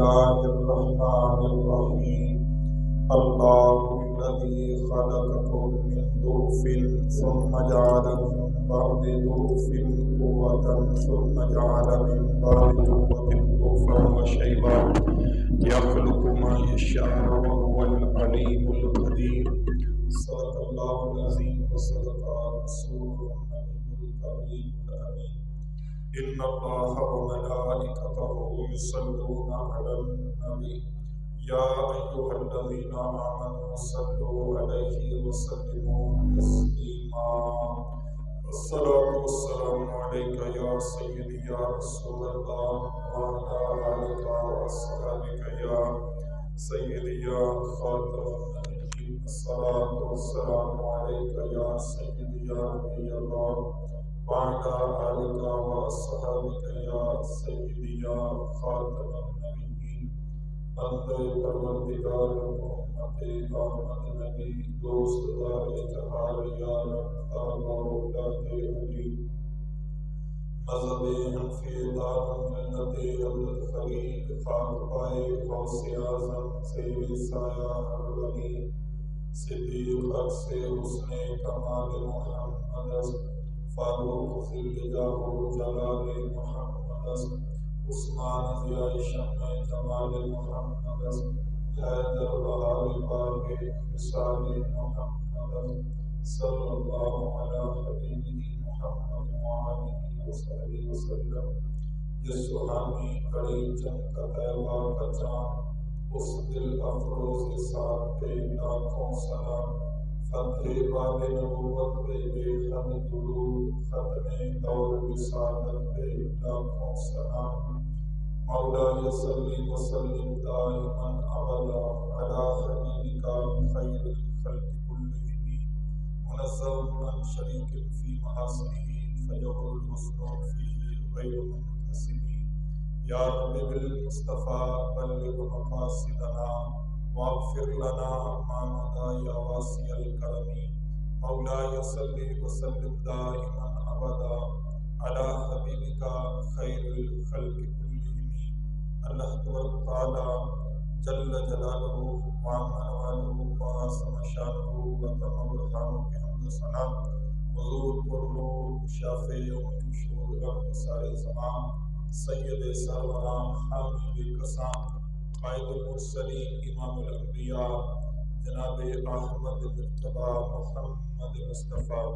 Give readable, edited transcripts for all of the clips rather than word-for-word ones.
الله الرحمن الرحيم. الله الذي خلقكم من ضعف ثم جعل من بعد ضعف قوة ثم جعل من بعد قوة ضعفا وشيبا يخلق ما يشاء وهو العليم القدير. صدق الله العظيم وصدق رسوله النبي الكريم الأمين. إن الله وملائكته يصلون على النبي يا أيها الذين آمنوا صلوا عليه وسلموا تسليما. الصلاة والسلام عليك يا سيدي يا رسول الله وعلى آلك وأصحابك يا سيدي يا خاتم النبيين. الصلاة والسلام عليك يا سيدي يا نبي الله وعلى آلك وأصحابك يا سيدي يا خاتم النبيين. بندے پروردگار محمد احمد نبی دوست دار جہار یا رفتار اولاد علی مذہب حنفی دار ملت حضرت خلیل خاک پائے غوث اعظم زیر سایہ ہر ولی صدیق اکس حسن کمال محمد فاروق ذی‌الجاہ جلال محمد عثمان ضیاء شمع جمال محمد حیدر بہار باغ خصال محمد صلی اللہ علی حبیبہ محمد وآلہ وصحبہ وسلم. جس سہانی کڑی چند کا طیبہ کا چاند اس دل افروز کے ساتھ پہ لاکھوں سلام. فتح باب نبوت پہ بے حد درود ختم دور رسالت پہ لاکھوں سلام. مولا صلی وسلم دائما ابدا علی حبیبک خیر الخلق کلہم منزہ عن شریک فی محاسنہ فجر الحسن فیہ غیر منقسم. یا رب بالمصطفیٰ بلغ مقاصدنا واغفر لنا ما مضى یا واسع الکرم. مولا صلی وسلم دائما ابدا علی حبیبک خیر الخلق کلہم. اللہ تبارک تعالی جل جلالہ وعظم والہ وعظم شانہ وتم برہانہ کے حمد و ثنا. حضور پرنور شافع یوم النشور رب سارے زمان سید سروران حامد قسام قائد المرسلین امام الانبیاء جناب احمد مرتضیٰ محمد مصطفیٰ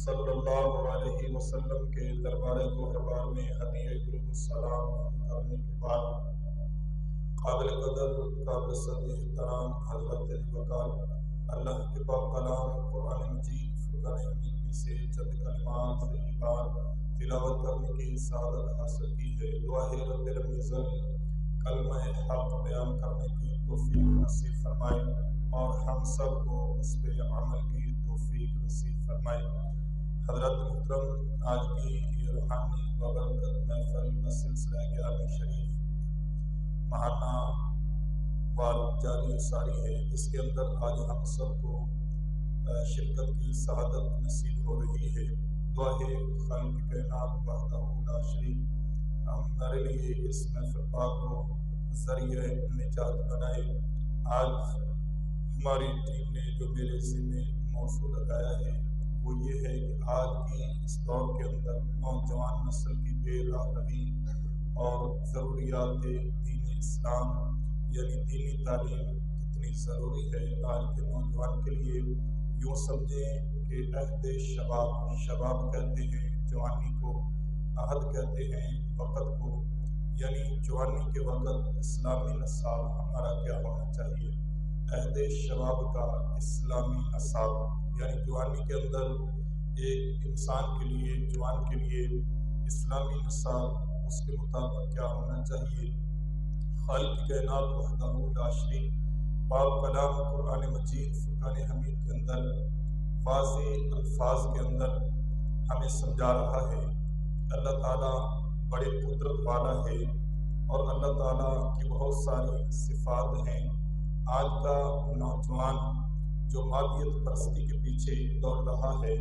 صلی اللہ علیہ وسلم کے دربار گوہربار میں ہدیہ درود السلام کرنے کے بعد قابل قدر قابل صدی احترام حضرت وقار اللہ کے پاک کلام قرآن مجید فرقان حمید میں سے چند کلمات طیبات تلاوت کرنے کی سعادت حاصل کی ہے. دعا ہے رب العزت کلمہ حق بیان کرنے کی توفیق نصیب فرمائے اور ہم سب کو اس پہ عمل کی توفیق نصیب فرمائے. حضرت محترم، آج کی یہ روحانی بابرکت محفل کا سلسلہ 11ویں شریف ماہانہ وار جاری ساری ہے. اس کے اندر آج ہم سب کو شرکت کی سعادت نصیب ہو رہی ہے. دعا ہے خالق کائنات وحدہ لا شریک ہمارے لیے اس محفل پاک کو ذریعہ نجات بنائے. آج ہماری ٹیم نے جو میرے ذمہ موضوع لگایا ہے وہ یہ ہے کہ آج کی اس دور کے اندر نوجوان نسل کی بے راہ روی اور ضروریات دین اسلام یعنی دینی تعلیم کتنی ضروری ہے آج کے نوجوان کے لیے. یوں سمجھیں کہ عہد شباب کہتے ہیں جوانی کو، عہد کہتے ہیں وقت کو، یعنی جوانی کے وقت اسلامی نصاب ہمارا کیا ہونا چاہیے. عہد شباب کا اسلامی نصاب یعنی جوانی کے اندر ایک انسان کے لیے، جوان کے لیے اسلامی نصاب اس کے مطابق کیا ہونا چاہیے. خالق کائنات وحدہ لا شریک پاک کلام قرآن مجید فرقان حمید کے اندر واضح الفاظ کے اندر ہمیں سمجھا رہا ہے کہ اللہ تعالیٰ بڑے قدرت والا ہے اور اللہ تعالیٰ کی بہت ساری صفات ہیں. آج کا نوجوان جو مادیت پرستی کے پیچھے دوڑ رہا ہے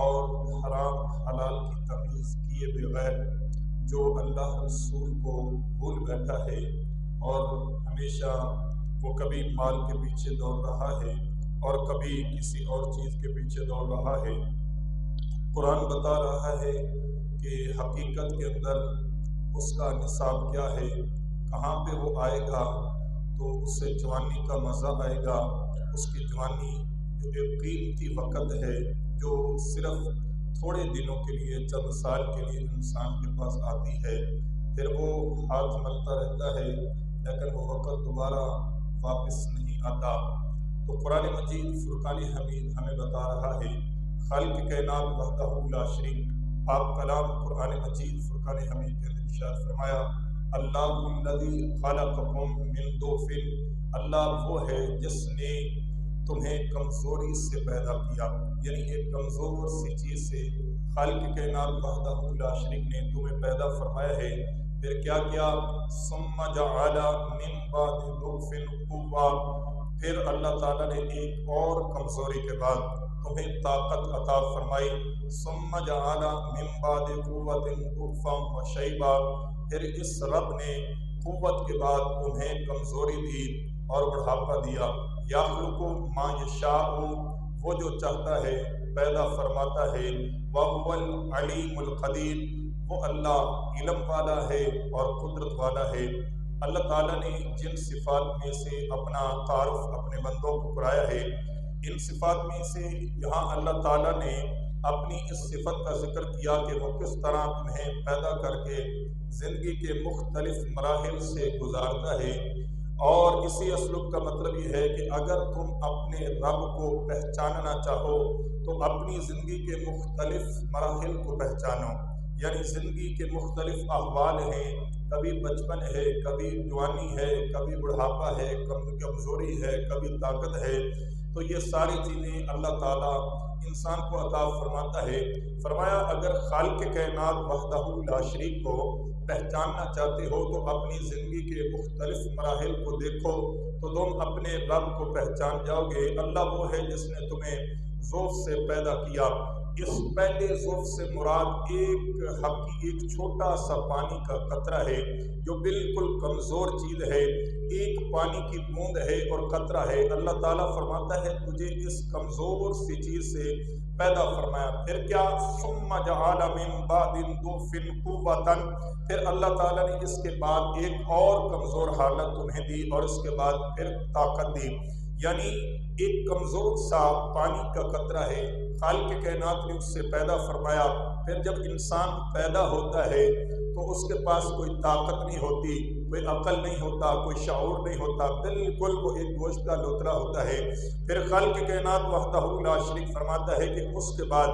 اور حرام حلال کی تمیز کیے بغیر جو اللہ رسول کو بھول بیٹھا ہے، اور ہمیشہ وہ کبھی مال کے پیچھے دوڑ رہا ہے اور کبھی کسی اور چیز کے پیچھے دوڑ رہا ہے۔ قرآن بتا رہا ہے کہ حقیقت کے اندر اس کا نصاب کیا ہے، کہاں پہ وہ آئے گا تو اس سے جوانی کا مزہ آئے گا۔ اس کی جوانی جو ایک قیمتی وقت ہے، جو صرف تھوڑے دنوں کے لیے، چند سال کے لیے انسان کے پاس آتی ہے، پھر وہ ہاتھ ملتا رہتا ہے لیکن وہ وقت دوبارہ واپس نہیں آتا۔ تو قرآن مجید فرقان حمید ہمیں بتا رہا ہے، خالق کائنات وحدہ لا شریک پاک کلام قرآن مجید فرقان حمید کے اندر ارشاد فرمایا، اللہ الذی خلقکم من ضعف، اللہ وہ ہے جس نے تمہیں کمزوری سے پیدا کیا، یعنی ایک کمزور سی چیز سے خالق کائنات وحدہ لا شریک نے تمہیں پیدا فرمایا ہے۔ پھر کیا کیا؟ ثم جعل من بعد ضعف قوة، پھر اللہ تعالیٰ نے ایک اور کمزوری کے بعد تمہیں طاقت عطا فرمائی۔ ثم جعل من بعد قوة ضعفا وشیبا، پھر اس رب نے قوت کے بعد تمہیں کمزوری دی اور بڑھاپا دیا۔ یخلق ما یشاء، وہ جو چاہتا ہے پیدا فرماتا ہے۔ وَهُوَ الْعَلِيمُ الْقَدِيرُ، وہ اللہ علم والا ہے اور قدرت والا ہے۔ اللہ تعالیٰ نے جن صفات میں سے اپنا تعارف اپنے بندوں کو کرایا ہے، ان صفات میں سے یہاں اللہ تعالیٰ نے اپنی اس صفت کا ذکر کیا کہ وہ کس طرح تمہیں پیدا کر کے زندگی کے مختلف مراحل سے گزارتا ہے۔ اور اسی اسلوب کا مطلب یہ ہے کہ اگر تم اپنے رب کو پہچاننا چاہو تو اپنی زندگی کے مختلف مراحل کو پہچانو، یعنی زندگی کے مختلف احوال ہیں، کبھی بچپن ہے، کبھی جوانی ہے، کبھی بڑھاپا ہے، کبھی کمزوری ہے، کبھی طاقت ہے۔ تو یہ ساری چیزیں اللہ تعالیٰ انسان کو عطا فرماتا ہے۔ فرمایا اگر خالق کائنات وحدہ لا شریک کو پہچاننا چاہتے ہو تو اپنی زندگی کے مختلف مراحل کو دیکھو تو تم اپنے رب کو پہچان جاؤ گے۔ اللہ وہ ہے جس نے تمہیں ضعف سے پیدا کیا۔ اس پہلے ضعف سے مراد ایک چھوٹا سا پانی کا قطرہ ہے جو بالکل کمزور چیز ہے، ایک پانی کی بوند ہے اور قطرہ ہے۔ اللہ تعالیٰ فرماتا ہے تجھے اس کمزور سی چیز سے پیدا فرمایا۔ پھر کیا؟ ثم جعل من بعد ضعف قوة، پھر اللہ تعالیٰ نے اس کے بعد ایک اور کمزور حالت تمہیں دی اور اس کے بعد پھر طاقت دی، یعنی ایک کمزور سا پانی کا قطرہ ہے، خالق کائنات نے اس سے پیدا فرمایا۔ پھر جب انسان پیدا ہوتا ہے تو اس کے پاس کوئی طاقت نہیں ہوتی، کوئی عقل نہیں ہوتا، کوئی شعور نہیں ہوتا، بالکل وہ ایک گوشت کا لوتھڑا ہوتا ہے۔ پھر خالق کائنات وحدہ لا شریک فرماتا ہے کہ اس کے بعد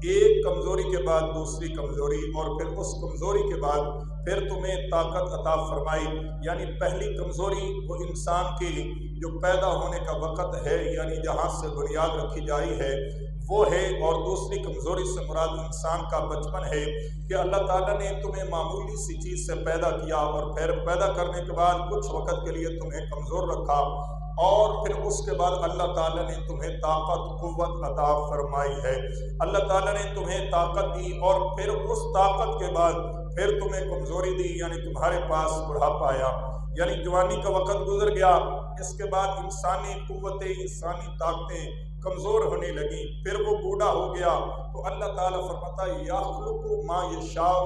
ایک کمزوری کے بعد دوسری کمزوری، اور پھر اس کمزوری کے بعد پھر تمہیں طاقت عطا فرمائی۔ یعنی پہلی کمزوری وہ انسان کی جو پیدا ہونے کا وقت ہے، یعنی جہاں سے بنیاد رکھی جائی ہے وہ ہے، اور دوسری کمزوری سے مراد انسان کا بچپن ہے کہ اللہ تعالیٰ نے تمہیں معمولی سی چیز سے پیدا کیا اور پھر پیدا کرنے کے بعد کچھ وقت کے لیے تمہیں کمزور رکھا، اور پھر اس کے بعد اللہ تعالیٰ نے تمہیں طاقت قوت عطا فرمائی ہے۔ اللہ تعالیٰ نے تمہیں طاقت دی اور پھر اس طاقت کے بعد پھر تمہیں کمزوری دی، یعنی تمہارے پاس بڑھاپا آیا، یعنی جوانی کا وقت گزر گیا۔ اس کے بعد انسانی قوتیں، انسانی طاقتیں کمزور ہونے لگی، پھر وہ بوڑھا ہو گیا۔ تو اللہ تعالیٰ فرماتا ہے یخلق ما یشاء،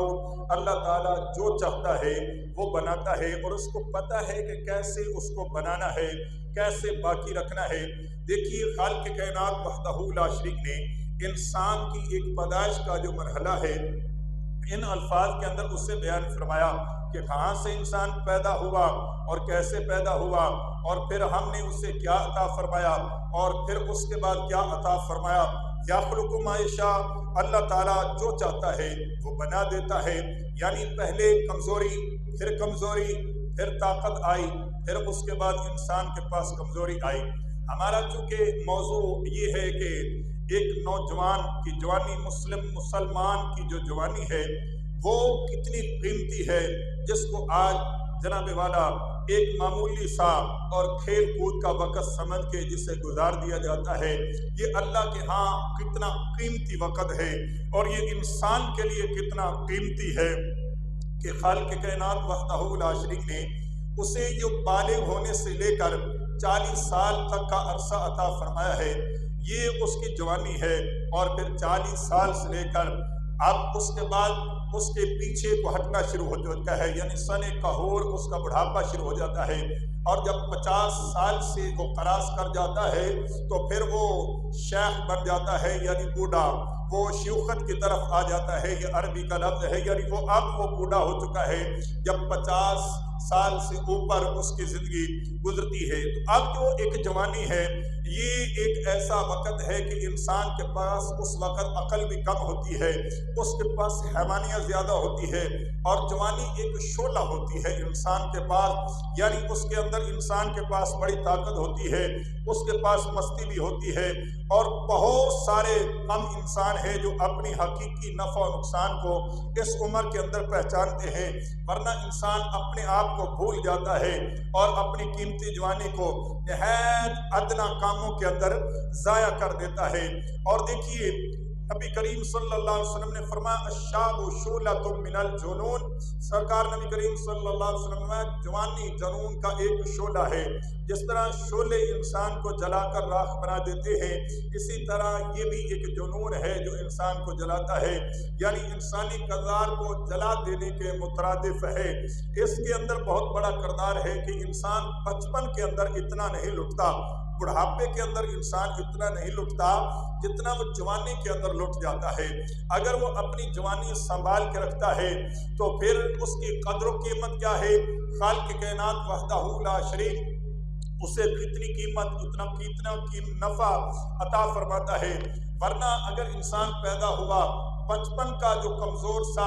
اللہ تعالیٰ جو چاہتا ہے وہ بناتا ہے، اور اس کو پتہ ہے کہ کیسے اس کو بنانا ہے، کیسے باقی رکھنا ہے۔ دیکھیے خالق کائنات وحدہ لا شریک نے انسان کی ایک پیدائش کا جو مرحلہ ہے ان الفاظ کے اندر اسے بیان فرمایا کہ کہاں سے انسان پیدا ہوا اور کیسے پیدا ہوا، اور پھر ہم نے اسے کیا عطا فرمایا، اور پھر اس کے بعد کیا عطا فرمایا۔ یخلق ما یشاء، اللہ تعالیٰ جو چاہتا ہے وہ بنا دیتا ہے، یعنی پہلے کمزوری، پھر طاقت آئی، پھر اس کے بعد انسان کے پاس کمزوری آئی۔ ہمارا چونکہ موضوع یہ ہے کہ ایک نوجوان کی جوانی، مسلمان کی جو جوانی ہے وہ کتنی قیمتی ہے، جس کو آج جناب والا ایک معمولی سا اور کھیل کود کا وقت سمجھ کے جسے گزار دیا جاتا ہے، یہ اللہ کے ہاں کتنا قیمتی وقت ہے، اور یہ انسان کے لیے کتنا قیمتی ہے کہ خالق کائنات وحدہ لا شریک نے اسے جو بالغ ہونے سے لے کر 40 سال تک کا عرصہ عطا فرمایا ہے، یہ اس کی جوانی ہے، اور پھر 40 سال سے لے کر اب اس کے بعد اس کے پیچھے کو ہٹنا شروع ہو جاتا ہے، یعنی سن کہور اس کا بڑھاپا شروع ہو جاتا ہے، اور جب 50 سال سے وہ کراس کر جاتا ہے تو پھر وہ شیخ بن جاتا ہے، یعنی بوڑھا، وہ شیوخت کی طرف آ جاتا ہے، یہ عربی کا لفظ ہے، یعنی وہ بوڑھا ہو چکا ہے جب 50 سال سے اوپر اس کی زندگی گزرتی ہے۔ تو اب جو ایک جوانی ہے، یہ ایک ایسا وقت ہے کہ انسان کے پاس اس وقت عقل بھی کم ہوتی ہے، اس کے پاس حیوانیت زیادہ ہوتی ہے، اور جوانی ایک شعلہ ہوتی ہے انسان کے پاس، یعنی اس کے اندر انسان کے پاس بڑی طاقت ہوتی ہے، اس کے پاس مستی بھی ہوتی ہے، اور بہت سارے کم انسان ہیں جو اپنی حقیقی نفع و نقصان کو اس عمر کے اندر پہچانتے ہیں، ورنہ انسان اپنے آپ کو بھول جاتا ہے اور اپنی قیمتی جوانی کو نہایت ادنا کاموں کے اندر ضائع کر دیتا ہے۔ اور دیکھیے نبی کریم صلی اللہ علیہ وسلم نے فرمایا الشاب شعلۃ من الجنون، سرکار نبی کریم صلی اللہ علیہ وسلم نے جوانی جنون کا ایک شعلہ ہے، جس طرح شعلے انسان کو جلا کر راکھ بنا دیتے ہیں، اسی طرح یہ بھی ایک جنون ہے جو انسان کو جلاتا ہے، یعنی انسانی کردار کو جلا دینے کے مترادف ہے۔ اس کے اندر بہت بڑا کردار ہے کہ انسان بچپن کے اندر اتنا نہیں لٹتا، بڑھاپے کے اندر انسان اتنا نہیں لٹتا جتنا وہ جوانی کے اندر لٹ جاتا ہے۔ اگر وہ اپنی جوانی سنبھال کے رکھتا ہے تو پھر اس کی قدر و قیمت کیا ہے، خالق کائنات وحدہ لا شریک اسے کتنی قیمت کتنا نفع عطا فرماتا ہے۔ ورنہ اگر انسان پیدا ہوا، بچپن کا جو کمزور سا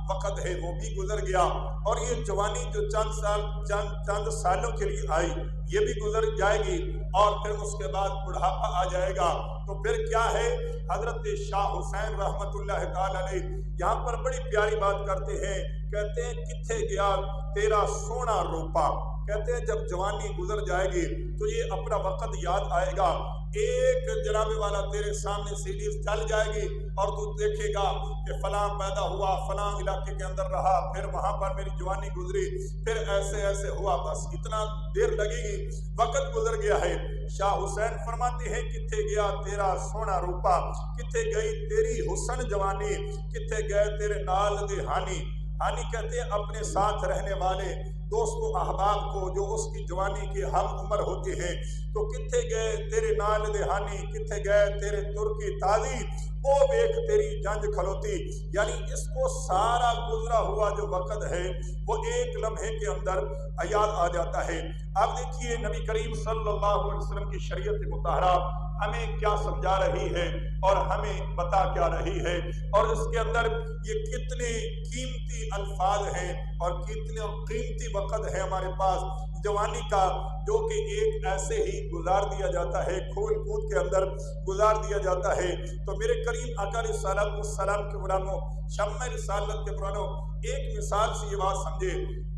وقت ہے وہ بھی گزر گیا، اور یہ جوانی جو چند سالوں کے لیے آئی یہ بھی گزر جائے گی، اور پھر اس کے بعد بڑھاپا آ جائے گا، تو پھر کیا ہے۔ حضرت شاہ حسین رحمت اللہ تعالی علیہ یہاں پر بڑی پیاری بات کرتے ہیں، کہتے ہیں کتھے گیا تیرا سونا روپا، کہتے ہیں جب جوانی گزر جائے گی تو یہ اپنا وقت یاد آئے گا، ایک جناب والا تیرے سامنے سیریز چل جائے گی اور تو دیکھے گا کہ فلاں پیدا ہوا، فلاں علاقے کے اندر رہا، پھر وہاں پر میری جوانی گزری، پھر ایسے ہوا، بس اتنا دیر لگے گی، وقت گزر گیا ہے۔ شاہ حسین فرماتے ہیں کتھے گیا تیرا سونا روپا، کتھے گئی تیری حسن جوانی، کتھے گئے تیرے نال دے ہانی۔ ہانی کہتے ہیں اپنے ساتھ رہنے والے دوست و احباب کو جو اس کی جوانی کے ہم عمر ہوتے ہیں، تو کتھے گئے تیرے نال دہانی، کتھے گئے تیرے ترکی تازی، او بیک تیری جنج کھلوتی، یعنی اس کو سارا گزرا ہوا جو وقت ہے وہ ایک لمحے کے اندر یاد آ جاتا ہے۔ اب دیکھیے نبی کریم صلی اللہ علیہ وسلم کی شریعت مطہرہ ہمیں کیا سمجھا رہی ہے اور ہمیں بتا کیا رہی ہے، اور اس کے اندر یہ کتنے قیمتی الفاظ ہیں اور کتنے قیمتی وقت ہے ہمارے پاس جوانی کا، جو کہ ایک ایسے ہی گزار دیا جاتا ہے، کھول کود کے اندر گزار دیا جاتا ہے۔ تو میرے کریم آقا علیہ الصلوۃ والسلام کے غلاموں، شمع رسالت کے پرانوں، ایک مثال سے یہ بات سمجھے،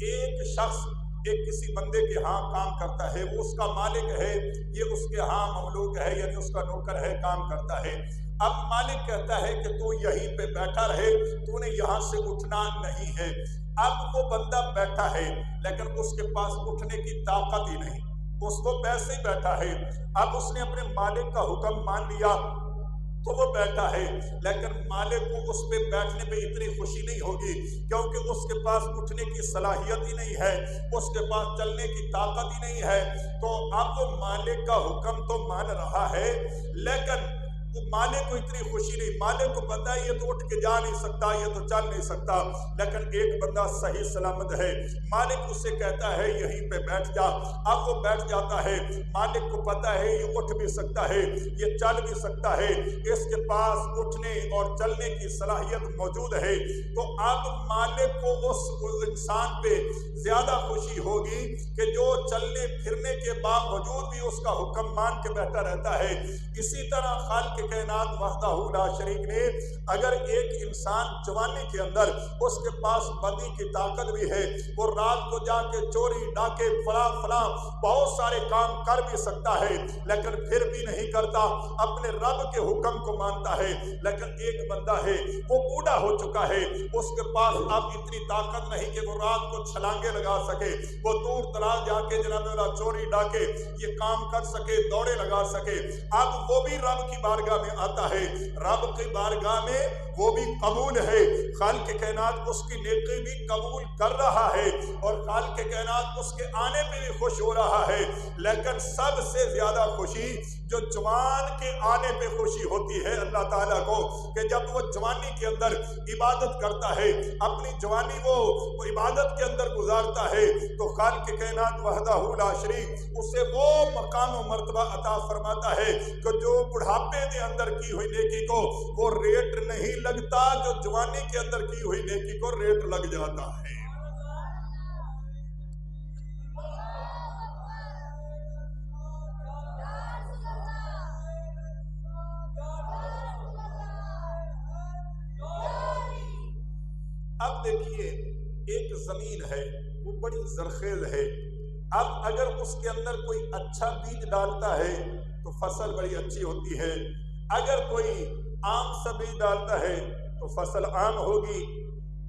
ایک شخص ایک کسی بندے کے ہاں کام کرتا ہے، وہ اس کا مالک ہے، یہ اس کے ہاں مملوک ہے، یعنی اس کا نوکر ہے، کام کرتا ہے۔ اب مالک کہتا ہے کہ تو یہیں پہ بیٹھا رہے، تو نے یہاں سے اٹھنا نہیں ہے۔ اب وہ بندہ بیٹھا ہے لیکن اس کے پاس اٹھنے کی طاقت ہی نہیں، اس کو پیسے ہی بیٹھا ہے۔ اب اس نے اپنے مالک کا حکم مان لیا تو وہ بیٹھا ہے، لیکن مالک کو اس پہ بیٹھنے پہ اتنی خوشی نہیں ہوگی، کیونکہ اس کے پاس اٹھنے کی صلاحیت ہی نہیں ہے، اس کے پاس چلنے کی طاقت ہی نہیں ہے۔ تو اب وہ مالک کا حکم تو مان رہا ہے، لیکن مالک کو اتنی خوشی نہیں، مالک کو پتہ ہے یہ تو اٹھ کے جا نہیں سکتا، یہ تو چل نہیں سکتا، لیکن ایک بندہ صحیح سلامت ہے، مالک اس سے کہتا ہے یہیں پہ بیٹھ جا۔ اب وہ بیٹھ جاتا ہے، مالک کو پتہ ہے یہ اٹھ بھی سکتا ہے، یہ چل بھی سکتا ہے، اس کے پاس اٹھنے اور چلنے کی صلاحیت موجود ہے۔ تو اب مالک کو اس انسان پہ زیادہ خوشی ہوگی کہ جو چلنے پھرنے کے باوجود بھی اس کا حکم مان کے بیٹھا رہتا ہے۔ اسی طرح خالق کائنات وحدہ لا شریک نے اگر ایک انسان جوانی کے اندر اس کے پاس بدی کی طاقت بھی ہے، وہ رات کو جا کے چوری ڈاکے فلاں بہت سارے کام کر بھی سکتا ہے، لیکن پھر بھی نہیں کرتا، اپنے رب کے حکم کو مانتا ہے۔ لیکن ایک بندہ ہے وہ بوڑھا ہو چکا ہے، اس کے پاس اب اتنی طاقت نہیں کہ وہ رات کو چھلانگے لگا سکے، وہ دور دراز جا کے جناب والا چوری ڈاکے یہ کام کر سکے، دوڑے لگا سکے، اب وہ بھی رب کی بارگاہ میں آتا ہے، رب کی بارگاہ میں وہ بھی قبول ہے، خالق کائنات اس کی نیکی بھی قبول کر رہا ہے اور خالق کائنات اس کے آنے پہ بھی خوش ہو رہا ہے۔ لیکن سب سے زیادہ خوشی جو جوان کے آنے پہ خوشی ہوتی ہے اللہ تعالیٰ کو، کہ جب وہ جوانی کے اندر عبادت کرتا ہے، اپنی جوانی وہ عبادت کے اندر گزارتا ہے، تو خالق کائنات وحدہ لا شریک اسے وہ مقام و مرتبہ عطا فرماتا ہے کہ جو بڑھاپے کے اندر کی ہوئی نیکی کو وہ ریٹ نہیں لگتا، جو جوانی کے اندر کی ہوئی نیکی کو ریٹ لگ جاتا ہے۔ اب دیکھیے ایک زمین ہے وہ بڑی زرخیز ہے، اب اگر اس کے اندر کوئی اچھا بیج ڈالتا ہے تو فصل بڑی اچھی ہوتی ہے، اگر کوئی عام سا بیج ڈالتا ہے تو فصل عام ہوگی۔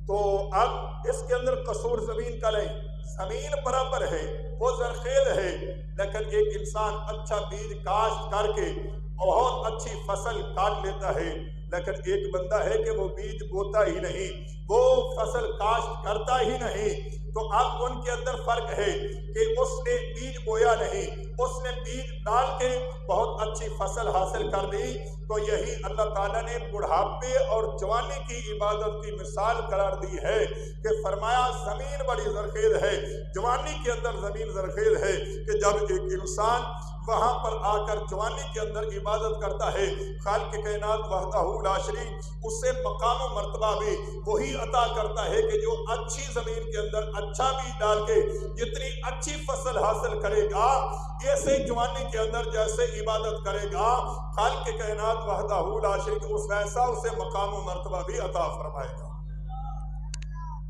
تو اب اس کے اندر قصور زمین کا نہیں، زمین برابر ہے، وہ زرخیز ہے، لیکن ایک انسان اچھا بیج کاشت کر کے بہت اچھی فصل کاٹ لیتا ہے، لیکن ایک بندہ ہے کہ وہ بیج بوتا ہی نہیں، وہ فصل کاشت کرتا ہی نہیں۔ تو اب ان کے اندر فرق ہے کہ اس نے بیج بویا نہیں، اس نے بیج ڈال کے بہت اچھی فصل حاصل کر لی۔ تو یہی اللہ تعالیٰ نے بڑھاپے اور جوانی کی عبادت کی مثال قرار دی ہے کہ فرمایا زمین بڑی زرخیز ہے، جوانی کے اندر زمین زرخیز ہے، کہ جب ایک انسان وہاں پر آ کر جوانی کے اندر عبادت کرتا ہے، خالق کائنات وحدہ لا شریک اسے مقام و مرتبہ بھی وہی عطا کرتا ہے کہ جو اچھی زمین کے اندر اچھا بیج ڈال کے جتنی اچھی فصل حاصل کرے گا، ایسے جوانی کے اندر جیسے عبادت کرے گا، خالق کائنات وحدہ لا شریک اس ویسا اسے مقام و مرتبہ بھی عطا فرمائے گا،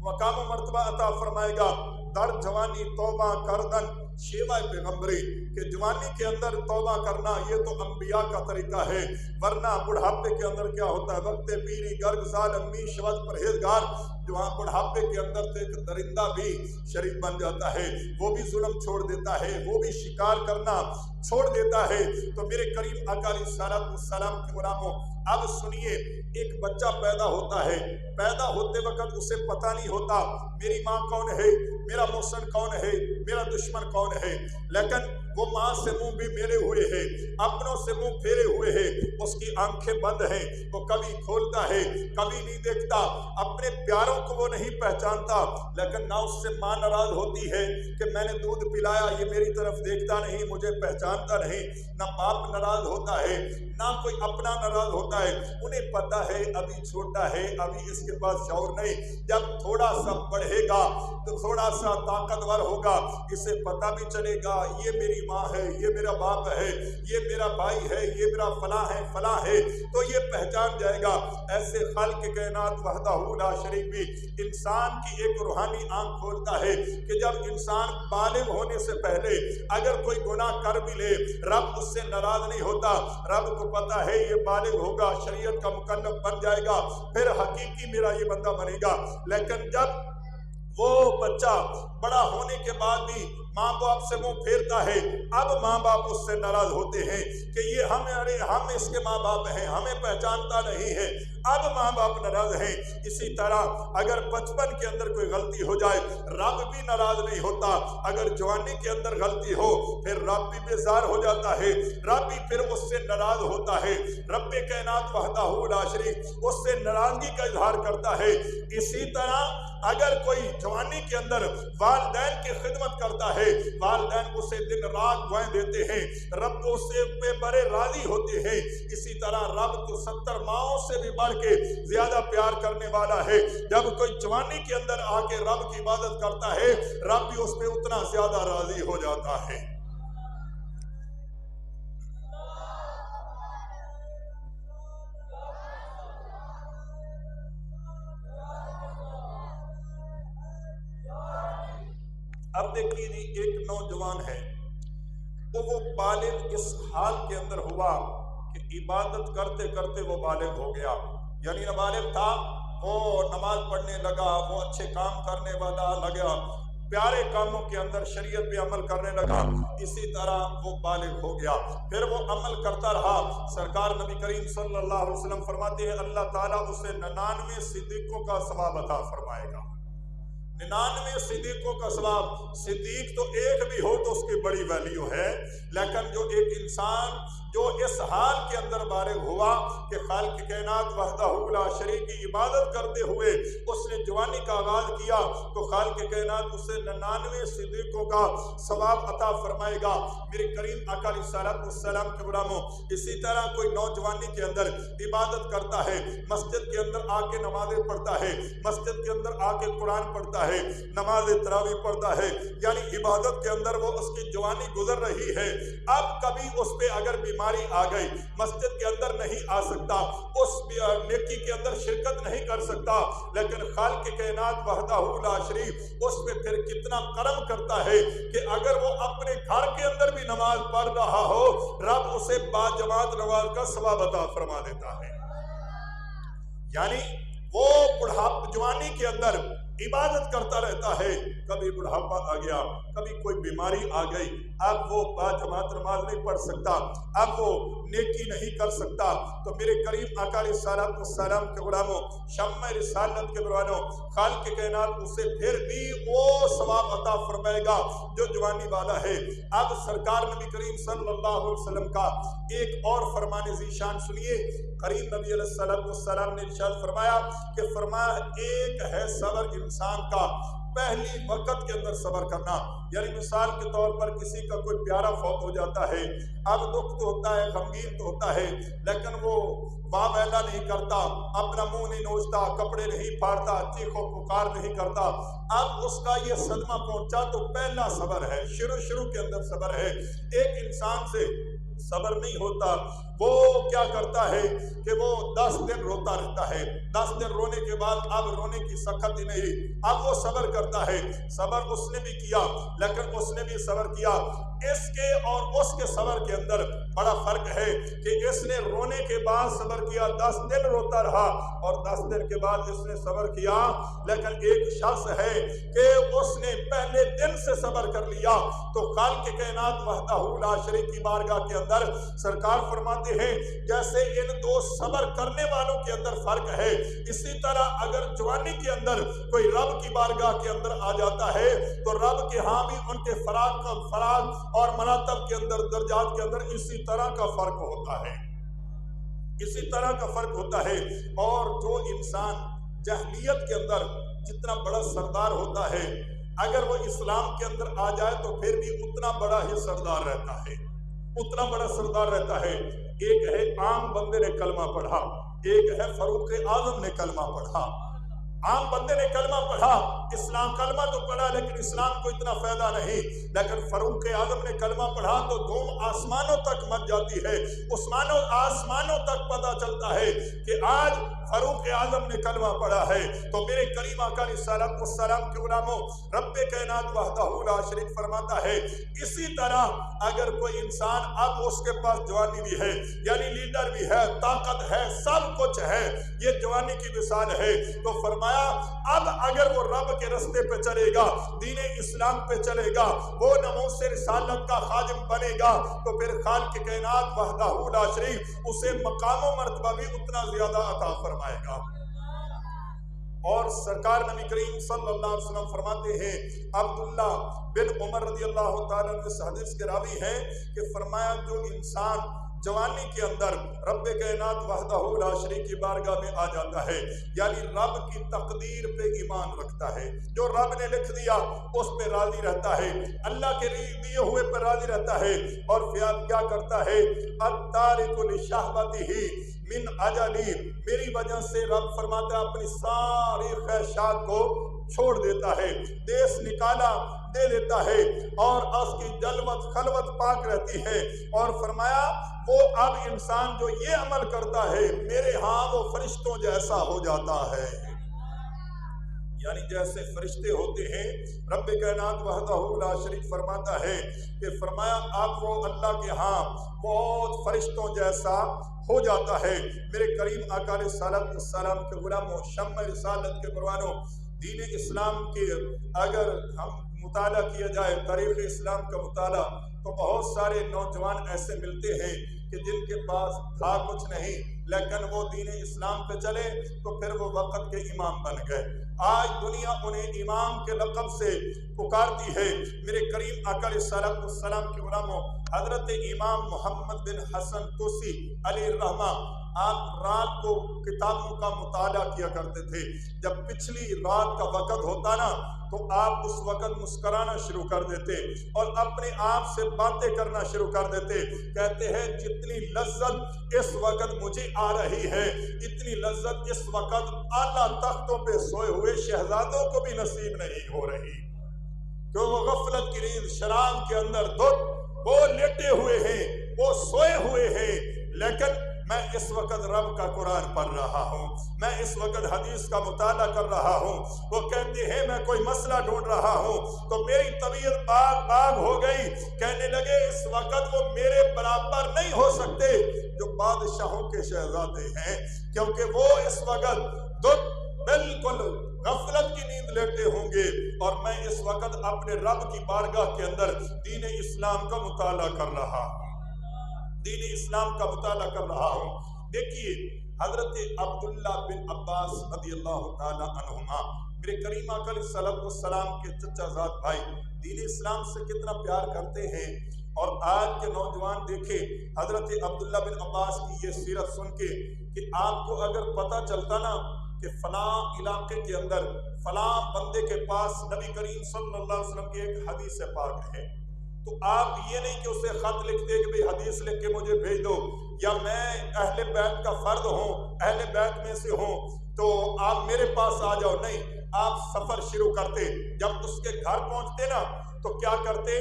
مقام و مرتبہ عطا فرمائے گا۔ در جوانی توبہ کردن شیوہ پیغمبری، کہ جوانی کے اندر توبہ کرنا یہ تو انبیاء کا طریقہ ہے، ورنہ بڑھاپے کے اندر کیا ہوتا ہے، وقت پیری گرگ ظالم می شود پرہیزگار، جہاں بڑھاپے کے اندر تو ایک درندہ بھی شریف بن جاتا ہے، وہ بھی ظلم چھوڑ دیتا ہے، وہ بھی شکار کرنا چھوڑ دیتا ہے۔ تو میرے کریم آقا علیہ السلام کے غلاموں، اب سنیے، ایک بچہ پیدا ہوتا ہے، پیدا ہوتے وقت اسے پتہ نہیں ہوتا میری ماں کون ہے، میرا محسن کون ہے، میرا دشمن کون ہے، لیکن وہ ماں سے منہ بھی میرے ہوئے ہیں، اپنوں سے منہ پھیرے ہوئے ہیں، اس کی آنکھیں بند ہیں، وہ کبھی کھولتا ہے کبھی نہیں دیکھتا، اپنے پیاروں کو وہ نہیں پہچانتا، لیکن نہ اس سے ماں ناراض ہوتی ہے کہ میں نے دودھ پلایا یہ میری طرف دیکھتا نہیں، مجھے پہچانتا نہیں، نہ باپ ناراض ہوتا ہے، نہ کوئی اپنا ناراض ہوتا ہے، انہیں پتہ ہے ابھی چھوٹا ہے، ابھی اس کے پاس شعور نہیں، جب تھوڑا سا بڑھے گا تو تھوڑا سا طاقتور ہوگا، اسے پتہ بھی چلے گا یہ میری ماں ہے، یہ میرا باپ ہے، یہ میرا بھائی ہے، یہ میرا فلاں ہے فلاں ہے، تو یہ پہچان جائے گا۔ ایسے خالق کائنات وحدہ لا شریک بھی انسان کی ایک روحانی آنکھ کھولتا ہے کہ جب انسان بالغ ہونے سے پہلے اگر کوئی گناہ کر بھی لے، رب اس سے ناراض نہیں ہوتا، رب کو پتہ ہے یہ بالغ ہوگا، شریعت کا مکلف بن جائے گا، پھر حقیقی میرا یہ بندہ بنے گا۔ لیکن جب وہ بچہ بڑا ہونے کے بعد بھی ماں باپ سے منہ پھیرتا ہے، اب ماں باپ اس سے ناراض ہوتے ہیں کہ یہ ہم اس کے ماں باپ ہیں، ہمیں پہچانتا نہیں ہے، اب ماں باپ ناراض ہیں۔ اسی طرح اگر بچپن کے اندر کوئی غلطی ہو جائے رب بھی ناراض نہیں ہوتا، اگر جوانی کے اندر غلطی ہو پھر رب بھی بیزار ہو جاتا ہے، رب بھی پھر اس سے ناراض ہوتا ہے، رب کائنات وحدہ لا شریک اس سے ناراضگی کا اظہار کرتا ہے۔ اسی طرح اگر کوئی جوانی کے اندر والدین کی خدمت کرتا ہے، والدین اسے دن رات دعائیں دیتے ہیں، رب اس سے پہ بڑے راضی ہوتے ہیں، اسی طرح رب تو 70 ماؤں سے بھی بڑھ کے زیادہ پیار کرنے والا ہے۔ جب کوئی جوانی کے اندر آ کے رب کی عبادت کرتا ہے، رب بھی اس پہ اتنا زیادہ راضی ہو جاتا ہے۔ اب دیکھیے جی، ایک نوجوان ہے، تو وہ بالغ اس حال کے اندر ہوا کہ عبادت کرتے کرتے وہ بالغ ہو گیا، یعنی نابالغ تھا وہ نماز پڑھنے لگا، وہ اچھے کام کرنے والا لگا، پیارے کاموں کے اندر شریعت پہ عمل کرنے لگا، اسی طرح وہ بالغ ہو گیا، پھر وہ عمل کرتا رہا۔ سرکار نبی کریم صلی اللہ علیہ وسلم فرماتے ہیں اللہ تعالیٰ اسے 99 صدیقوں کا ثواب عطا فرمائے گا۔ 99 صدیقوں کا ثواب۔ صدیق تو ایک بھی ہو تو اس کی بڑی ویلیو ہے، لیکن جو ایک انسان جو اس حال کے اندر بالغ ہوا کہ خالق کائنات وحدہ لا شریک کی عبادت کرتے ہوئے اس نے جوانی کا آغاز کیا، تو خالق کائنات اسے 99 صدیقوں کا ثواب عطا فرمائے گا۔ میرے کریم آقا علیہ الصلوۃ والسلام کے غلاموں، اسی طرح کوئی نوجوانی کے اندر عبادت کرتا ہے، مسجد کے اندر آ کے نمازیں پڑھتا ہے، مسجد کے اندر آ کے قرآن پڑھتا ہے، نماز تراویح پڑھتا ہے، یعنی عبادت کے اندر وہ اس کی جوانی گزر رہی ہے۔ اب کبھی اس پہ اگر بیماری آ گئی، مسجد کے اندر نہیں آ سکتا، اس نیکی کے اندر شرکت نہیں کر سکتا، لیکن خالق کائنات وحدہ لا شریک اس پہ پھر کتنا کرم کرتا ہے کہ اگر وہ اپنے گھر کے اندر بھی نماز پڑھ رہا ہو، رب اسے با جماعت نماز کا ثواب عطا فرما دیتا ہے۔ یعنی وہ بڑھاپا جوانی کے اندر عبادت کرتا رہتا ہے، کبھی بڑھاپا آ گیا، کبھی کوئی بیماری آ گئی، اب وہ با جماعت نماز نہیں پڑھ سکتا، اب وہ نیکی نہیں کر سکتا، تو میرے کریم آقا علیہ الصلوۃ والسلام کے غلاموں، شمع رسالت کے بروانوں، خالق کائنات اسے پھر بھی وہ ثواب عطا فرمائے گا جو جوانی والا ہے۔ اب سرکار نبی کریم صلی اللہ علیہ وسلم کا ایک اور فرمان ذیشان سنیے۔ کریم نبی علیہ الصلوۃ والسلام نے ارشاد فرمایا کہ فرمایا ایک ہے صبر انسان کا پہلی وقت کے اندر صبر کرنا، یعنی مثال کے طور پر کسی کا کوئی پیارا فوت ہو جاتا ہے، اب دکھ تو ہوتا ہے، غمگین تو ہوتا ہے، لیکن وہ واہ ویلا نہیں کرتا، اپنا منہ نہیں نوچتا، کپڑے نہیں پھاڑتا، چیخ و پکار نہیں کرتا۔ اب اس کا یہ صدمہ پہنچا تو پہلا صبر ہے، شروع کے اندر صبر ہے۔ ایک انسان سے صبر نہیں ہوتا، وہ کیا کرتا ہے کہ وہ 10 دن روتا رہتا ہے، 10 دن رونے کے بعد اب رونے کی سخت ہی نہیں، اب وہ صبر کرتا ہے۔ صبر اس نے بھی کیا، لیکن اس نے بھی صبر کیا، اس کے اور اس کے صبر کے اندر بڑا فرق ہے کہ اس نے رونے کے بعد صبر کیا، 10 دن روتا رہا، اور 10 دن کے بعد اس نے صبر کیا، لیکن ایک شخص ہے کہ اس نے پہلے دن سے صبر کر لیا، تو خالق کائنات وحدہ لا شریک کی بارگاہ کے اندر سرکار فرماتے ہیں جیسے ان دو صبر کرنے والوں کے اندر فرق ہے، اسی طرح اگر جوانی کے اندر کوئی رب کی بارگاہ کے اندر آ جاتا ہے تو رب کے ہاں بھی ان کے فراغ اور مراتب کے اندر درجات کے اندر اسی طرح کا فرق ہوتا ہے، اسی طرح کا فرق ہوتا ہے۔ اور جو انسان جاہلیت کے اندر جتنا بڑا سردار ہوتا ہے، اگر وہ اسلام کے اندر آ جائے تو پھر بھی اتنا بڑا ہی سردار رہتا ہے، اتنا بڑا سردار رہتا ہے۔ ایک ہے عام بندے نے کلمہ پڑھا، ایک ہے فاروق اعظم نے کلمہ پڑھا۔ عام بندے نے کلمہ پڑھا، اسلام کلمہ تو پڑھا لیکن اسلام کو اتنا فائدہ نہیں، لیکن فاروق اعظم نے کلمہ پڑھا تو دھوم آسمانوں تک مچ جاتی ہے، آسمانوں تک پتہ چلتا ہے کہ آج فاروق اعظم نے کلمہ پڑھا ہے۔ تو میرے کریم آقا علیہ الصلوۃ والسلام کے غلاموں، رب کائنات وحدہ لا شریک فرماتا ہے اسی طرح اگر کوئی انسان اب اس کے پاس جوانی بھی ہے، یعنی لیڈر بھی ہے، طاقت ہے، سب کچھ ہے، یہ جوانی کی مثال ہے، تو فرمایا اب اگر وہ رب کے رستے پہ چلے گا، دین اسلام پہ چلے گا، وہ ناموس رسالت کا خادم بنے گا، تو پھر خالق کائنات وحدہ لا شریک اسے مقام و مرتبہ بھی اتنا زیادہ عطا فرمائے گا۔ اور سرکار نبی کریم صلی اللہ علیہ وسلم فرماتے ہیں، عبداللہ بن عمر رضی اللہ تعالیٰ عنہ اس حدیث کے راوی ہیں کہ فرمایا جو انسان جوانی کے اندر رب کائنات وحدہ لا شریک کی بارگاہ میں آ جاتا ہے، یعنی رب کی تقدیر پہ ایمان رکھتا ہے، جو رب نے لکھ دیا اس پہ راضی رہتا ہے، اللہ کے دیے ہوئے پہ راضی رہتا ہے، اور پھر کیا کرتا ہے التارک لشہوتہ من اجلی، میری وجہ سے رب فرماتا ہے اپنی ساری خواہشات کو چھوڑ دیتا ہے، دیس نکالا دے دیتا ہے، اور اس کی جلوت خلوت پاک رہتی ہے، اور فرمایا وہ اب انسان جو یہ عمل کرتا ہے میرے ہاں وہ فرشتوں جیسا ہو جاتا ہے۔ یعنی جیسے فرشتے ہوتے ہیں، رب کائنات وحدہ لا شریک فرماتا ہے کہ فرمایا اب وہ اللہ کے ہاں بہت فرشتوں جیسا ہو جاتا ہے۔ میرے کریم آقا علیہ السلام کے غلاموں، شمع رسالت کے پروانوں، دین اسلام کے اگر ہم مطالعہ کیا جائے، تاریخ اسلام کا مطالعہ، تو بہت سارے نوجوان ایسے ملتے ہیں کہ جن کے پاس تھا کچھ نہیں، لیکن وہ دین اسلام پہ چلے تو پھر وہ وقت کے امام بن گئے۔ آج دنیا انہیں امام کے لقب سے پکارتی ہے۔ میرے کریم آقا علیہ السلام کے غلاموں، حضرت امام محمد بن حسن توسی علیہ الرحمہ، آپ رات کو کتابوں کا مطالعہ کیا کرتے تھے۔ جب پچھلی رات کا وقت ہوتا نا تو آپ اس وقت مسکرانا شروع کر دیتے اور اپنے آپ سے باتیں کرنا شروع کر دیتے۔ کہتے ہیں جتنی لذت اس وقت مجھے آ رہی ہے، اتنی لذت اس وقت اعلیٰ تختوں پہ سوئے ہوئے شہزادوں کو بھی نصیب نہیں ہو رہی، کہ وہ غفلت کی نیند شراب کے اندر دھت وہ لیٹے ہوئے ہیں، وہ سوئے ہوئے ہیں، لیکن میں اس وقت رب کا قرآن پڑھ رہا ہوں، میں اس وقت حدیث کا مطالعہ کر رہا ہوں۔ وہ کہتے ہیں میں کوئی مسئلہ ڈھونڈ رہا ہوں تو میری طبیعت باغ ہو گئی۔ کہنے لگے اس وقت وہ میرے برابر نہیں ہو سکتے جو بادشاہوں کے شہزادے ہیں، کیونکہ وہ اس وقت بالکل غفلت کی نیند لیتے ہوں گے، اور میں اس وقت اپنے رب کی بارگاہ کے اندر دین اسلام کا مطالعہ کر رہا ہوں، دین اسلام کا مطالعہ کر رہا ہوں۔ دیکھیے حضرت عبداللہ بن عباس رضی اللہ تعالی عنہما، میرے کریم آقا علیہ السلام کے چچا زاد بھائی، دین اسلام سے کتنا پیار کرتے ہیں۔ اور آج کے نوجوان دیکھیں حضرت عبداللہ بن عباس کی یہ سیرت سن کے کہ آپ کو اگر پتہ چلتا نا کہ فلاں علاقے کے اندر فلاں بندے کے پاس نبی کریم صلی اللہ علیہ وسلم کی ایک حدیث پاک ہے، تو آپ یہ نہیں کہ اسے خط لکھتے کہ بھئی حدیث لکھ کے مجھے بھیج دو، یا میں اہل بیت کا فرد ہوں، اہل بیت میں سے ہوں تو آپ میرے پاس آ جاؤ، نہیں، آپ سفر شروع کرتے۔ جب اس کے گھر پہنچتے نا تو کیا کرتے،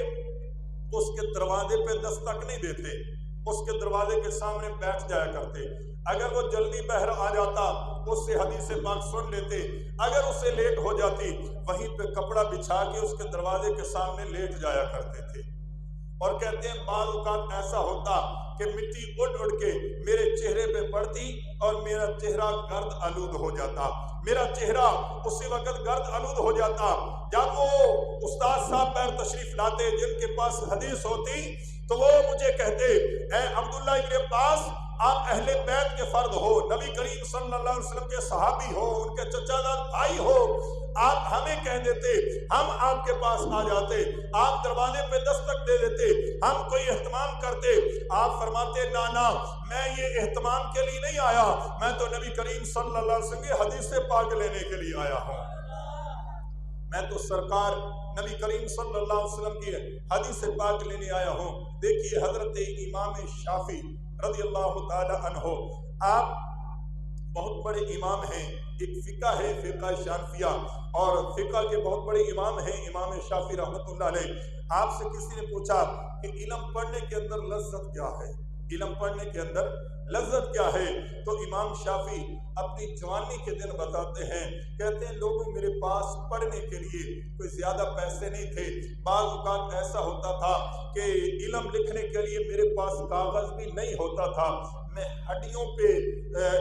اس کے دروازے پہ دستک نہیں دیتے، اس کے دروازے کے سامنے بیٹھ جایا کرتے۔ اگر وہ جلدی بہر آ جاتا اس سے حدیث پاک سن لیتے، اگر اسے لیٹ ہو جاتی وہیں پہ کپڑا بچھا کے اس کے دروازے کے سامنے لیٹ جایا کرتے تھے۔ اور کہتے ہیں بعض اوقات ایسا ہوتا کہ مٹی اڑ کے میرے چہرے پہ پڑتی اور میرا چہرہ گرد آلود ہو جاتا، میرا چہرہ اسی وقت گرد آلود ہو جاتا۔ جب وہ استاد صاحب پیر تشریف لاتے جن کے پاس حدیث ہوتی تو وہ مجھے کہتے اے عبداللہ ابن عباس، آپ اہل بیت کے فرد ہو، نبی کریم صلی اللہ علیہ وسلم کے صحابی ہو، ان کے چچا زاد بھائی ہو، آپ ہمیں کہہ دیتے، ہم آپ کے پاس آ جاتے، آپ دروازے پہ دستک دے دیتے، ہم کوئی اہتمام کرتے۔ آپ فرماتے نانا، میں یہ اہتمام کے لیے نہیں آیا، میں تو نبی کریم صلی اللہ علیہ وسلم کی حدیث پاک لینے کے لیے آیا ہوں، میں تو سرکار نبی کریم صلی اللہ علیہ وسلم کی حدیث پاک لینے آیا ہوں۔ دیکھیے حضرت امام شافعی رضی اللہ تعالی عنہ، آپ بہت بڑے امام ہیں، ایک فقہ ہے فقہ شافعیہ، اور فقہ کے بہت بڑے امام ہیں امام شافعی رحمۃ اللہ علیہ۔ آپ سے کسی نے پوچھا کہ علم پڑھنے کے اندر لذت کیا ہے، علم پڑھنے کے اندر لذت کیا ہے، تو امام شافعی اپنی جوانی کے دن بتاتے ہیں، کہتے ہیں لوگوں میرے پاس پڑھنے کے لیے کوئی زیادہ پیسے نہیں تھے، بعض اوقات ایسا ہوتا تھا کہ علم لکھنے کے لیے میرے پاس کاغذ بھی نہیں ہوتا تھا، میں ہڈیوں پہ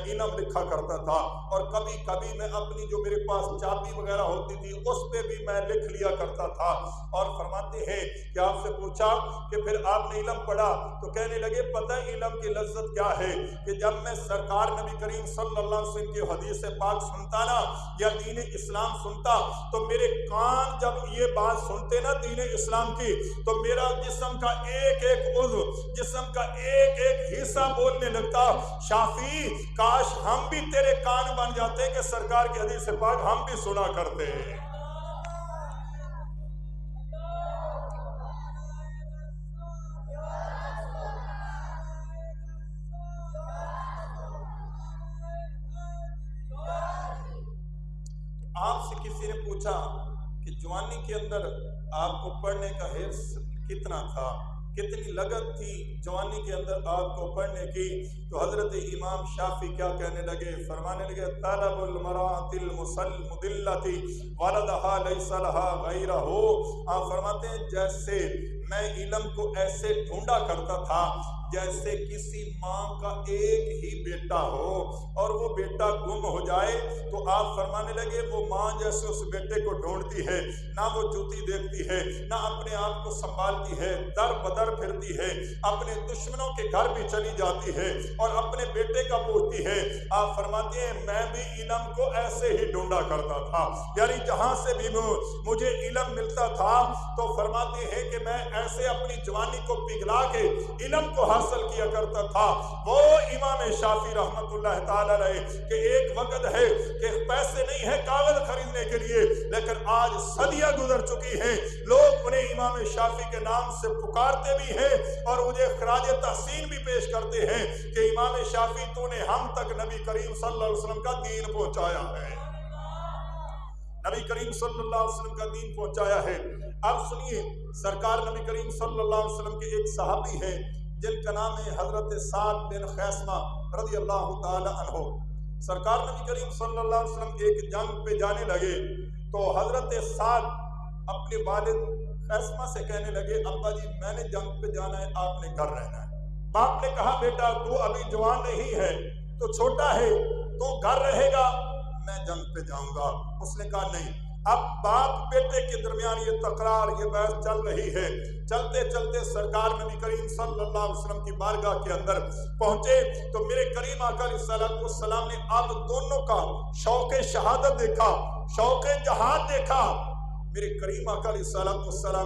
علم لکھا کرتا تھا، اور کبھی کبھی میں اپنی جو میرے پاس چابی وغیرہ ہوتی تھی اس پہ بھی میں لکھ لیا کرتا تھا۔ اور فرماتے ہیں کہ آپ سے پوچھا کہ پھر آپ نے علم پڑھا، تو کہنے لگے پتہ علم کی لذت کیا ہے کہ جب میں سرکار نبی کریم صلی اللہ علیہ وسلم کی حدیث پاک سنتا نا یا دین اسلام سنتا تو میرے کان جب یہ بات سنتے نا دین اسلام کی تو میرا جسم کا ایک ایک عضو، جسم کا ایک ایک حصہ بولنے لگتا، شافعی کاش ہم بھی تیرے کان بن جاتے کہ سرکار کی حدیث پاک ہم بھی سنا کرتے۔ آپ سے کسی نے پوچھا کہ جوانی کے اندر آپ کو پڑھنے کا حرص کتنا تھا، کتنی لگت تھی جوانی کے اندر آگ کو پڑھنے کی. تو حضرت امام شافعی کیا کہنے لگے؟ فرمانے لگے طلب المرأة المدلة ولدها ليس لها غیرہ. آپ فرماتے ہیں جیسے میں علم کو ایسے ڈھونڈا کرتا تھا جیسے کسی ماں کا ایک ہی بیٹا ہو اور وہ بیٹا گم ہو جائے تو آپ فرمانے لگے وہ ماں جیسے اس بیٹے کو ڈھونڈتی ہے، نہ وہ جوتی دیکھتی ہے، نہ اپنے آپ کو سنبھالتی ہے، در بدر پھرتی ہے، اپنے دشمنوں کے گھر بھی چلی جاتی ہے اور اپنے بیٹے کا پوچھتی ہے. آپ فرماتے ہیں میں بھی علم کو ایسے ہی ڈھونڈا کرتا تھا، یعنی جہاں سے بھی مجھے علم ملتا تھا تو فرماتے ہیں کہ میں ایسے اپنی جوانی کو پگھلا کے علم کو حاصل کیا کرتا تھا. وہ امام شافعی رحمت اللہ تعالی علیہ کہ ایک وقت ہے کہ پیسے نہیں ہے کاغذ خریدنے کے لیے، لیکن آج صدیاں گزر چکی ہیں، لوگ انہیں امام شافعی کے نام سے پکارتے بھی ہیں اور مجھے خراج تحسین بھی پیش کرتے ہیں کہ امام شافعی تو نے ہم تک نبی کریم صلی اللہ علیہ وسلم کا دین پہنچایا ہے، نبی کریم صلی اللہ علیہ وسلم کا دین پہنچایا ہے. اب سنیے، سرکار نبی کریم صلی اللہ علیہ وسلم کے ایک صحابی ہیں جن کا نام ہے حضرت سعد بن خیثمہ رضی اللہ تعالی عنہ. سرکار نبی کریم صلی اللہ علیہ وسلم ایک جنگ پہ جانے لگے تو حضرت سعد اپنے والد خیثمہ سے کہنے لگے ابا جی میں نے جنگ پہ جانا ہے، آپ نے گھر رہنا ہے. باپ نے کہا بیٹا تو ابھی جوان نہیں ہے، تو چھوٹا ہے، تو گھر رہے گا، میں جنگ پہ جاؤں گا. اس نے کہا نہیں. اب باپ بیٹے کے درمیان یہ تکرار، یہ بحث چل رہی ہے. چلتے چلتے سرکار نبی کریم صلی اللہ علیہ وسلم کی بارگاہ کے اندر پہنچے تو میرے کریم آقا علیہ السلام نے اب دونوں کا شوق شہادت دیکھا، شوق جہاد دیکھا. میرے کریم آقا علیہ السلام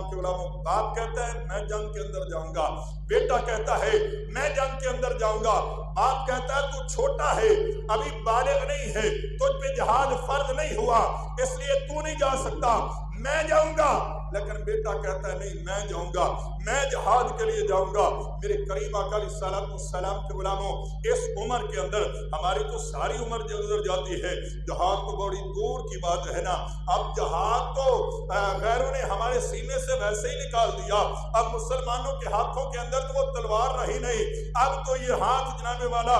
کے علماء، باپ کہتا ہے میں جنگ کے اندر جاؤں گا، بیٹا کہتا ہے میں جنگ کے اندر جاؤں گا. باپ کہتا ہے تو چھوٹا ہے، ابھی بالغ نہیں ہے، تجھ پہ جہاد فرض نہیں ہوا، اس لیے تو نہیں جا سکتا، میں جاؤں گا. لیکن بیٹا کہتا ہے نہیں میں جاؤں گا، میں جہاد کے لیے جاؤں گا. میرے کریم آقا علیہ السلام کے غلاموں، اس عمر کے اندر ہماری تو ساری عمر گزر جاتی ہے، جہاد تو بڑی دور کی بات ہے نا. اب جہاد تو غیروں نے ہمارے سینے سے ویسے ہی نکال دیا، اب مسلمانوں کے ہاتھوں کے اندر تو وہ تلوار رہی نہیں. اب تو یہ ہاتھ جناب والا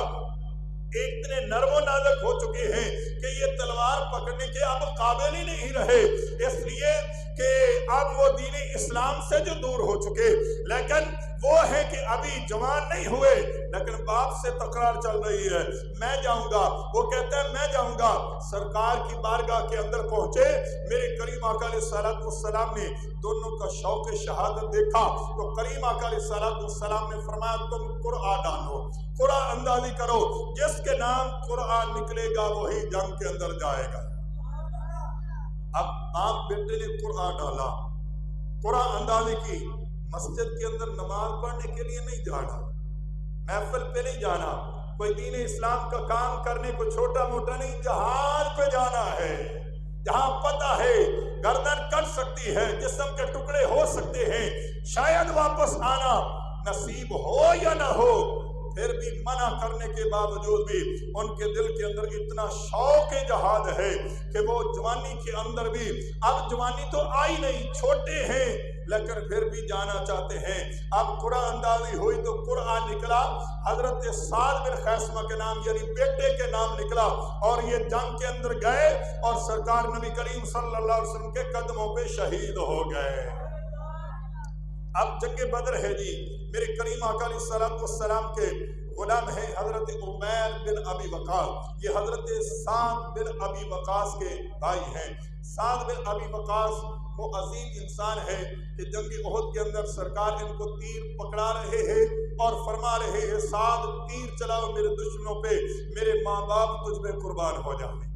اتنے نرم و نازک ہو چکے ہیں کہ یہ تلوار پکڑنے کے اب قابل ہی نہیں رہے، اس لیے کہ اب وہ دین اسلام سے جو دور ہو چکے. لیکن وہ ہے کہ ابھی جوان نہیں ہوئے لیکن باپ سے تکرار چل رہی ہے میں جاؤں گا. وہ کہتا ہے میں جاؤں گا. سرکار کی بارگاہ کے اندر پہنچے، میرے کریم آقا علیہ السلام نے دونوں کا شوق شہادت دیکھا تو کریم آقا علیہ السلام نے فرمایا تم قرآن ڈالو، قرآن اندازی کرو، جس کے نام قرآن نکلے گا وہی جنگ کے اندر جائے گا. اب آپ بیٹے نے قرآن ڈالا، قرآن اندازی کی. مسجد کے اندر نماز پڑھنے کے لیے نہیں جانا، محفل پہ نہیں جانا، کوئی دین اسلام کا کام کرنے کو چھوٹا موٹا نہیں، جہاد پہ جانا ہے جہاں پتہ ہے گردن کٹ سکتی ہے، جسم کے ٹکڑے ہو سکتے ہیں، شاید واپس آنا نصیب ہو یا نہ ہو. پھر بھی منع کرنے کے باوجود بھی ان کے دل کے اندر اتنا شوق جہاد ہے کہ وہ جوانی کے اندر بھی، اب جوانی تو آئی نہیں، چھوٹے ہیں لیکن پھر بھی جانا چاہتے ہیں. اب قرآن اندازی ہوئی تو قرآن نکلا، حضرت سعد بن خیثمہ کے نام یعنی بیٹے کے نام نکلا اور یہ جنگ کے اندر گئے اور سرکار نبی کریم صلی اللہ علیہ وسلم کے قدموں پہ شہید ہو گئے. اب جنگ بدر ہے جی. میرے کریم آقا علیہ السلام کے غلام ہیں حضرت عمیر بن ابی وقاص، یہ حضرت سعد بن ابی وقاص کے بھائی ہیں. سعد بن ابی وقاص وہ عظیم انسان ہے کہ جنگ احد کے اندر سرکار ان کو تیر پکڑا رہے ہیں اور فرما رہے ہیں سعد تیر چلاؤ میرے دشمنوں پہ، میرے ماں باپ تجھ پہ قربان ہو جائیں،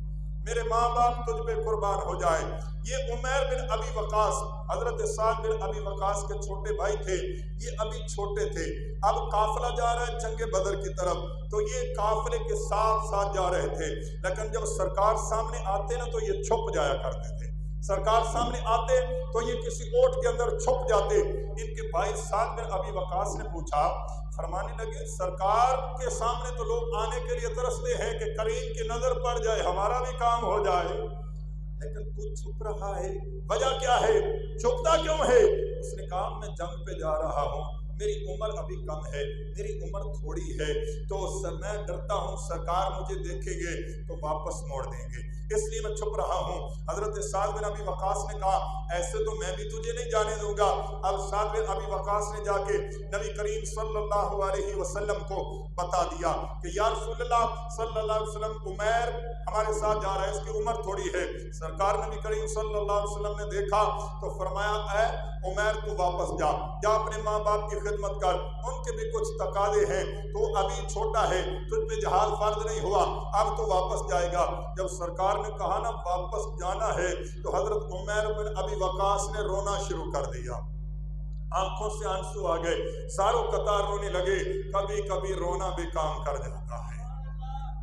میرے ماں باپ تجھ پہ قربان ہو جائے. یہ عمیر بن ابی وقاص حضرت سعد بن ابی وقاص کے چھوٹے بھائی تھے، یہ ابھی چھوٹے تھے. اب قافلہ جا رہا ہے جنگ بدر کی طرف تو یہ قافلے کے ساتھ ساتھ جا رہے تھے، لیکن جب سرکار سامنے آتے نا تو یہ چھپ جایا کرتے تھے. سرکار سامنے آتے تو یہ کسی اوٹ کے اندر چھپ جاتے. ان کے بھائی سعد بن ابی وقاص نے پوچھا، فرمانے لگے سرکار کے سامنے تو لوگ آنے کے لیے ترستے ہیں کہ کریم کی نظر پڑ جائے، ہمارا بھی کام ہو جائے، لیکن تو چھپ رہا ہے، وجہ کیا ہے، چھپتا کیوں ہے؟ اس نے کہا میں جنگ پہ جا رہا ہوں میری عمر ابھی کم ہے، میری عمر تھوڑی ہے، تو میں ڈرتا ہوں سرکار مجھے دیکھیں گے تو واپس موڑ دیں گے، اس لیے میں چھپ رہا ہوں۔ حضرت سعد بن ابی وقاص نے کہا ایسے تو میں بھی تجھے نہیں جانے دوں گا۔ اب سعد بن ابی وقاص نے جا کے نبی کریم صلی اللہ علیہ وسلم کو بتا دیا کہ یا رسول اللہ صلی اللہ علیہ وسلم، عمیر ہمارے ساتھ جا رہا ہے، اس کی عمر تھوڑی ہے۔ سرکار نبی کریم صلی اللہ علیہ وسلم نے دیکھا تو فرمایا اے عمیر تو واپس جا اپنے ماں باپ کی خدمت کر، ان کے بھی کچھ تقاضے ہیں، تو ابھی چھوٹا ہے، تجھ پہ جہاد فرض نہیں ہوا، اب تو واپس جائے گا۔ جب سرکار نے کہا نا واپس جانا ہے تو حضرت عمیر بن ابی وقاص نے رونا شروع کر دیا، آنکھوں سے آنسو آ گئے، ساروں قطار رونے لگے۔ کبھی کبھی رونا بھی کام کر جاتا ہے،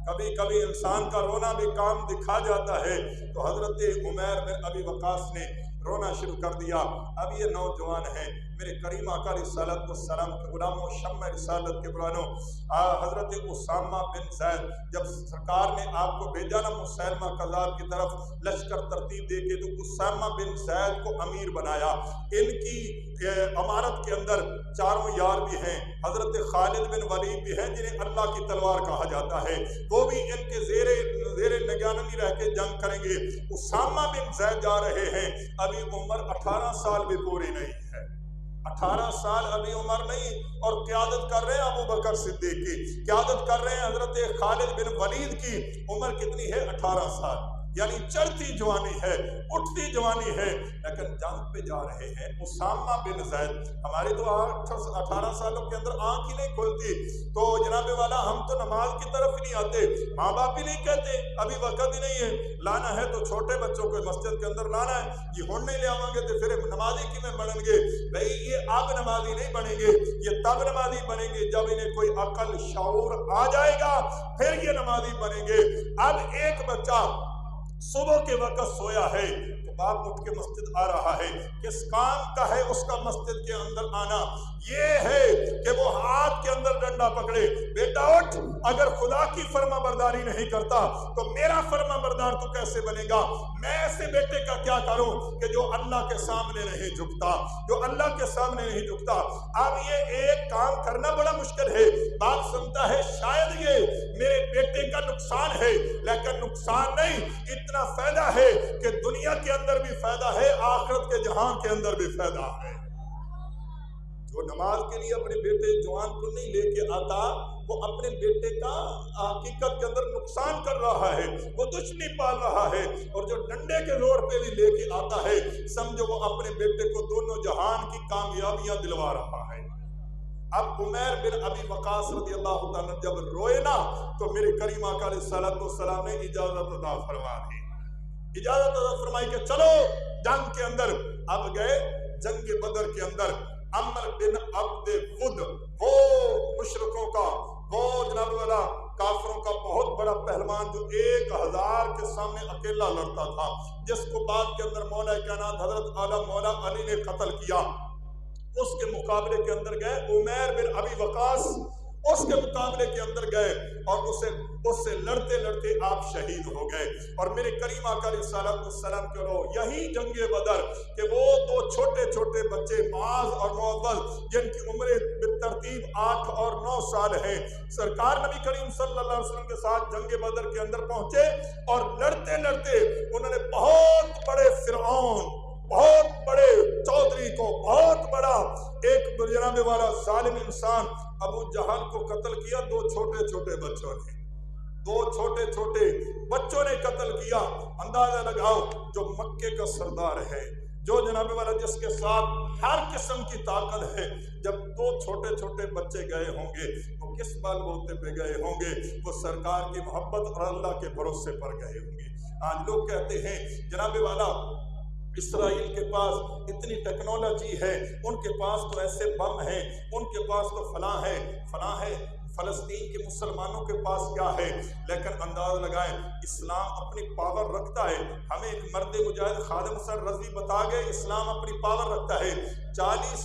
کبھی کبھی انسان کا رونا بھی کام دکھا جاتا ہے۔ تو حضرت عمیر بن ابی وقاص نے رونا شروع کر دیا۔ اب یہ نوجوان ہیں، میرے کریم آقا رسالت والسلام کے غلاموں، شمع رسالت کے بانوں، حضرت اسامہ بن زید، جب سرکار نے آپ کو بھیجا نا مسیلمہ کذاب کی طرف لشکر ترتیب دے کے، تو اسامہ بن زید کو امیر بنایا۔ ان کی امارت کے اندر چاروں یار بھی ہیں، حضرت خالد بن ولید بھی ہیں جنہیں اللہ کی تلوار کہا جاتا ہے، وہ بھی ان کے زیر نگرانی رہ کے جنگ کریں گے۔ اسامہ بن زید جا رہے ہیں، ابھی عمر 18 سال بھی پوری نہیں ہے، 18 سال ابھی عمر نہیں، اور قیادت کر رہے ہیں ابو بکر صدیق کی، قیادت کر رہے ہیں حضرت خالد بن ولید کی۔ عمر کتنی ہے؟ 18 سال، یعنی چڑھتی جوانی ہے، اٹھتی جوانی ہے، لیکن جنگ پہ جا رہے ہیں۔ اسامہ بن زید، ہماری تو 18 سالوں کے اندر آنکھ ہی نہیں کھلتی، تو جناب والا ہم تو نماز کی طرف ہی نہیں آتے، ماں باپ ہی نہیں کہتے ابھی وقت ہی نہیں ہے، لانا ہے تو چھوٹے بچوں کو مسجد کے اندر لانا ہے، یہ ہون نہیں لے آؤں گے تو پھر نمازی کی میں بنیں گے؟ بھئی یہ اب نمازی نہیں بنیں گے، یہ تب نمازی بنیں گے جب انہیں کوئی عقل شعور آ جائے گا، پھر یہ نمازی بنیں گے۔ اب ایک بچہ صبح کے وقت سویا ہے تو باپ اٹھ کے مسجد آ رہا ہے، کس کام کا ہے اس کا مسجد کے اندر آنا؟ یہ ہے کہ وہ ہاتھ کے اندر ڈنڈا پکڑے، بیٹا اٹھ، اگر خدا کی فرما برداری نہیں کرتا تو میرا فرما بردار تو کیسے بنے گا؟ میں ایسے بیٹے کا کیا کروں کہ جو اللہ کے سامنے نہیں جھکتا، جو اللہ کے سامنے نہیں جھکتا۔ اب یہ ایک کام کرنا بڑا مشکل ہے، باپ سمجھتا ہے شاید یہ میرے بیٹے کا نقصان ہے، لیکن نقصان نہیں، اتنا فائدہ ہے کہ دنیا کے اندر بھی فائدہ ہے، آخرت کے جہان کے اندر بھی فائدہ ہے۔ جو نماز کے لیے اپنے بیٹے جوان کو نہیں لے کے آتا، وہ اپنے بیٹے کا حقیقت کے اندر نقصان کر رہا ہے، وہ دشمنی پال رہا ہے، اور جو ڈنڈے کے زور پہ بھی لے کے آتا ہے، سمجھو وہ اپنے بیٹے کو دونوں جہان کی کامیابیاں دلوا رہا ہے۔ اب عمیر بن ابی وقاص رضی اللہ تعالیٰ جب روئے نا تو میرے کریم آقا علیہ الصلوۃ والسلام نے اجازت عطا فرما دی، اجازت عطا فرمائی کہ چلو جنگ کے اندر۔ اب گئے جنگ بدر کے اندر، عمر بن عبد ود، وہ مشرکوں کا، وہ جناب والا کافروں کا بہت بڑا پہلوان جو 1000 کے سامنے اکیلا لڑتا تھا، جس کو بعد کے اندر مولا کائنات حضرت اعلیٰ مولا علی نے قتل کیا، اس کے مقابلے کے اندر گئے عمیر بن ابی وقاص، اس کے مقابلے کے اندر گئے اور اس سے لڑتے لڑتے آپ شہید ہو گئے۔ اور میرے کریم آقا علیہ السلام کے لوگ یہی جنگ بدر کہ وہ 2 چھوٹے چھوٹے بچے معاذ اور معوذ جن کی عمریں بالترتیب 8 اور 9 سال ہیں، سرکار نبی کریم صلی اللہ علیہ وسلم کے ساتھ جنگ بدر کے اندر پہنچے، اور لڑتے لڑتے انہوں نے بہت بڑے فرعون، بہت بڑے چودھری کو، بہت بڑا ایک جناب والا ظالم انسان ابو جہل کو قتل کیا۔ 2 چھوٹے چھوٹے بچوں نے، 2 چھوٹے چھوٹے بچوں نے قتل کیا۔ اندازہ لگاؤ جو مکے کا سردار ہے، جو جناب والا جس کے ساتھ ہر قسم کی طاقت ہے، جب 2 چھوٹے چھوٹے بچے گئے ہوں گے وہ کس بال بوتے پہ گئے ہوں گے؟ وہ سرکار کی محبت اور اللہ کے بھروسے پر گئے ہوں گے۔ آج لوگ کہتے ہیں جناب والا اسرائیل کے پاس اتنی ٹیکنالوجی ہے، ان کے پاس تو ایسے بم ہیں، ان کے پاس تو فلاں ہے فلاں ہے، فلسطین کے مسلمانوں کے پاس کیا ہے؟ لیکن انداز لگائیں اسلام اپنی پاور رکھتا ہے۔ ہمیں ایک مرد مجاہد خادم حسن رضوی بتا گئے اسلام اپنی پاور رکھتا ہے۔ 40